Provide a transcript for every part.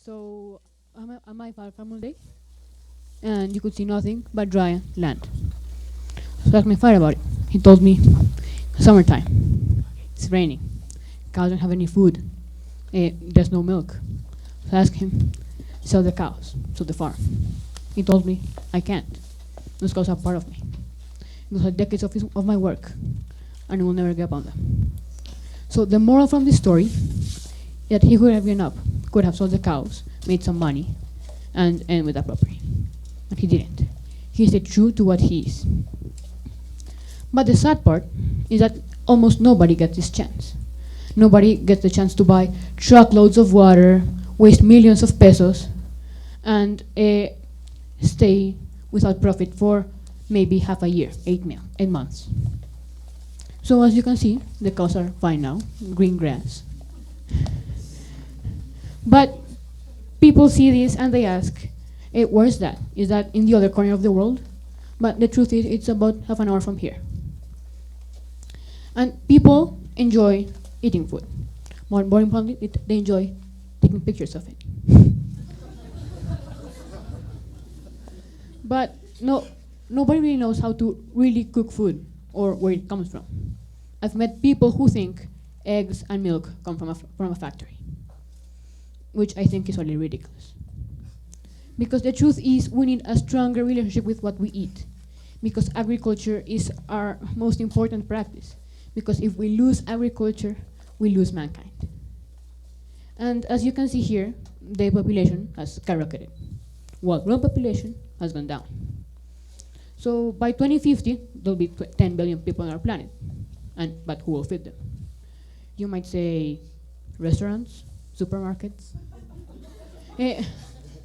So on my farm one day, and you could see nothing but dry land. So I asked my father about it. He told me, summertime, it's raining, cows don't have any food, there's no milk. So I asked him, sell the cows, sell the farm. He told me, I can't. Those cows are part of me. Those are decades of my work, and I will never give up on them. So the moral from this story is that he could have given up, could have sold the cows, made some money, and end with that property. But he didn't. He stayed true to what he is. But the sad part is that almost nobody gets this chance. Nobody gets the chance to buy truckloads of water, waste millions of pesos, and stay without profit for maybe half a year, 8 months. So as you can see, the cows are fine now, green grass. But people see this and they ask, where's that? Is that in the other corner of the world? But the truth is, it's about half an hour from here. And people enjoy eating food. More importantly, they enjoy taking pictures of it. But nobody really knows how to really cook food or where it comes from. I've met people who think eggs and milk come from a factory, which I think is really ridiculous. Because the truth is, we need a stronger relationship with what we eat, because agriculture is our most important practice. Because if we lose agriculture, we lose mankind. And as you can see here, the population has skyrocketed, while world population has gone down. So by 2050, there'll be 10 billion people on our planet, but who will feed them? You might say restaurants, supermarkets,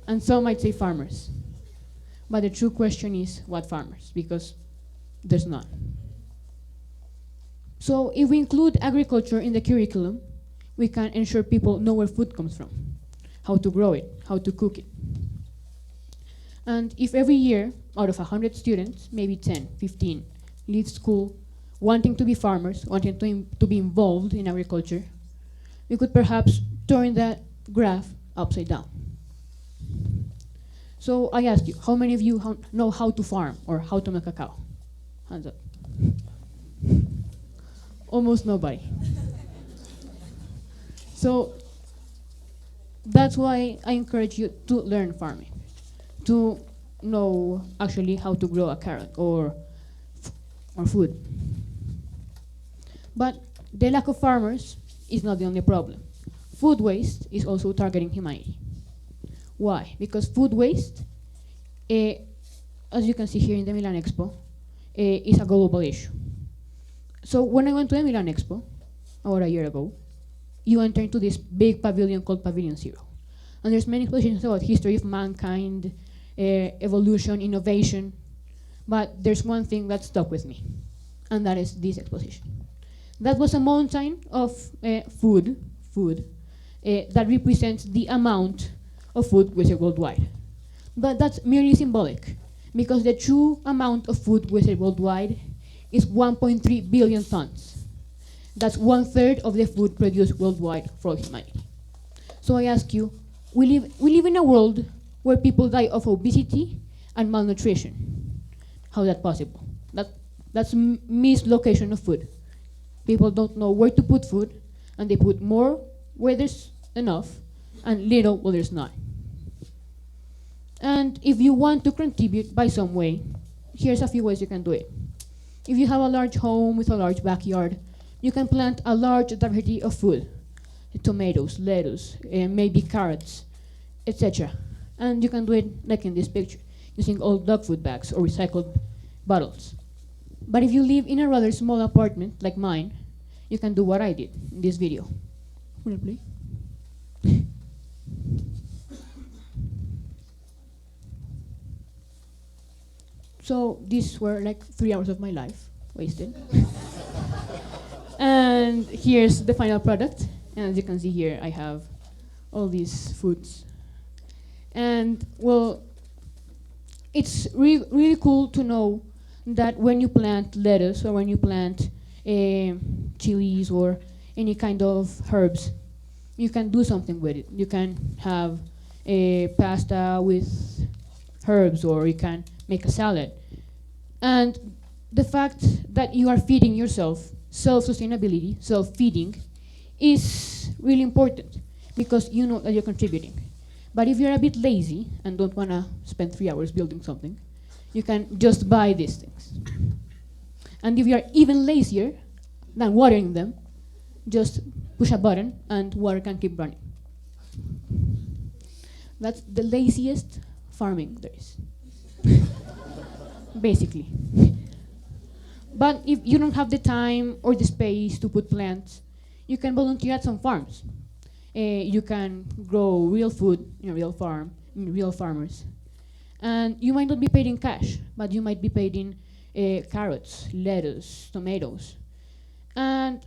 and some might say farmers. But the true question is, what farmers? Because there's none. So if we include agriculture in the curriculum, we can ensure people know where food comes from, how to grow it, how to cook it. And if every year, out of 100 students, maybe 10, 15, leave school wanting to be farmers, wanting to be involved in agriculture, we could perhaps turn that graph upside down. So I ask you, how many of you know how to farm or how to milk a cow? Hands up. Almost nobody. So that's why I encourage you to learn farming, to know actually how to grow a carrot or food. But the lack of farmers is not the only problem. Food waste is also targeting humanity. Why? Because food waste, as you can see here in the Milan Expo, is a global issue. So when I went to the Milan Expo, about a year ago, you enter into this big pavilion called Pavilion Zero. And there's many expositions about history of mankind, evolution, innovation, but there's one thing that stuck with me, and that is this exposition. That was a mountain of food that represents the amount of food wasted worldwide. But that's merely symbolic, because the true amount of food wasted worldwide is 1.3 billion tons. That's 1/3 of the food produced worldwide for humanity. So I ask you, we live in a world where people die of obesity and malnutrition. How is that possible? That's mislocation of food. People don't know where to put food, and they put more where there's enough, and little where there's not. And if you want to contribute by some way, here's a few ways you can do it. If you have a large home with a large backyard, you can plant a large diversity of food, tomatoes, lettuce, maybe carrots, etc. And you can do it like in this picture, using old dog food bags or recycled bottles. But if you live in a rather small apartment like mine, you can do what I did in this video. Will you play? So these were like 3 hours of my life wasted. And here's the final product. And as you can see here, I have all these foods. And well, it's really cool to know that when you plant lettuce or when you plant chilies or any kind of herbs, you can do something with it. You can have pasta with herbs, or you can make a salad. And the fact that you are feeding yourself, self-sustainability, self-feeding, is really important because you know that you're contributing. But if you're a bit lazy and don't want to spend 3 hours building something, you can just buy these things. And if you're even lazier than watering them, just push a button and water can keep running. That's the laziest farming there is. Basically. But if you don't have the time or the space to put plants, you can volunteer at some farms. You can grow real food in a real farm, in real farmers. And you might not be paid in cash, but you might be paid in carrots, lettuce, tomatoes. And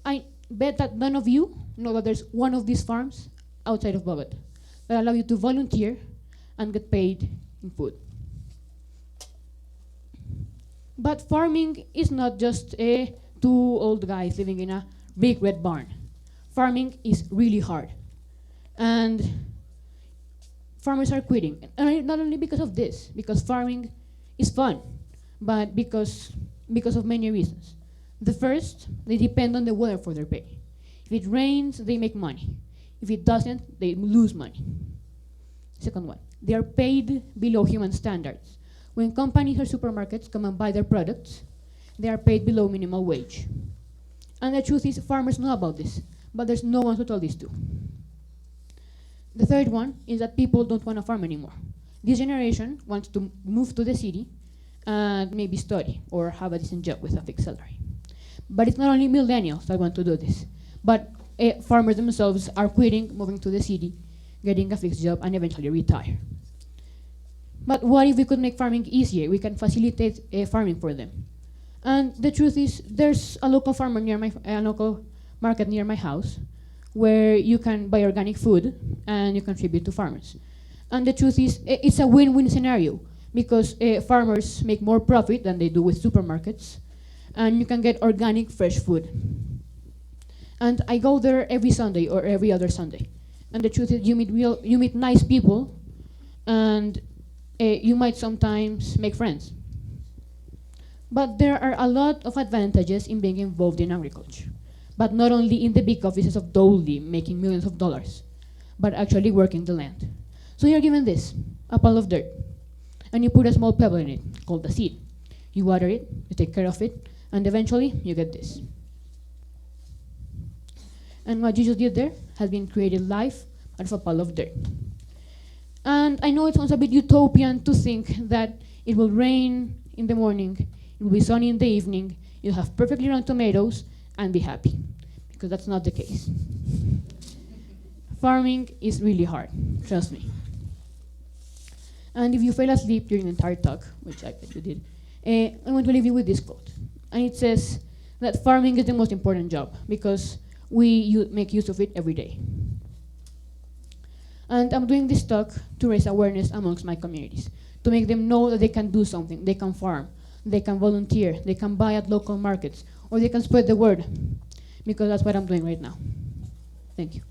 I bet that none of you know that there's one of these farms outside of Bogotá that allow you to volunteer and get paid in food. But farming is not just two old guys living in a big red barn. Farming is really hard. And farmers are quitting. And not only because of this, because farming is fun, but because of many reasons. The first, they depend on the weather for their pay. If it rains, they make money. If it doesn't, they lose money. Second one, they are paid below human standards. When companies or supermarkets come and buy their products, they are paid below minimum wage. And the truth is, farmers know about this, but there's no one to tell this to. The third one is that people don't want to farm anymore. This generation wants to move to the city and maybe study or have a decent job with a fixed salary. But it's not only millennials that want to do this, but farmers themselves are quitting, moving to the city, getting a fixed job, and eventually retire. But what if we could make farming easier? We can facilitate farming for them. And the truth is, there's a local farmer near a local market near my house where you can buy organic food and you contribute to farmers. And the truth is, it's a win-win scenario because farmers make more profit than they do with supermarkets, and you can get organic, fresh food. And I go there every Sunday or every other Sunday. And the truth is, you meet nice people, and you might sometimes make friends. But there are a lot of advantages in being involved in agriculture. But not only in the big offices of Dolly making millions of dollars, but actually working the land. So you're given this, a pile of dirt, and you put a small pebble in it, called a seed. You water it, you take care of it, and eventually you get this. And what you just did there has been created life out of a pile of dirt. And I know it sounds a bit utopian to think that it will rain in the morning, it will be sunny in the evening, you'll have perfectly round tomatoes, and be happy, because that's not the case. Farming is really hard, trust me. And if you fell asleep during the entire talk, which I bet you did, I want to leave you with this quote. And it says that farming is the most important job because we make use of it every day. And I'm doing this talk to raise awareness amongst my communities, to make them know that they can do something, they can farm, they can volunteer, they can buy at local markets, or they can spread the word, because that's what I'm doing right now. Thank you.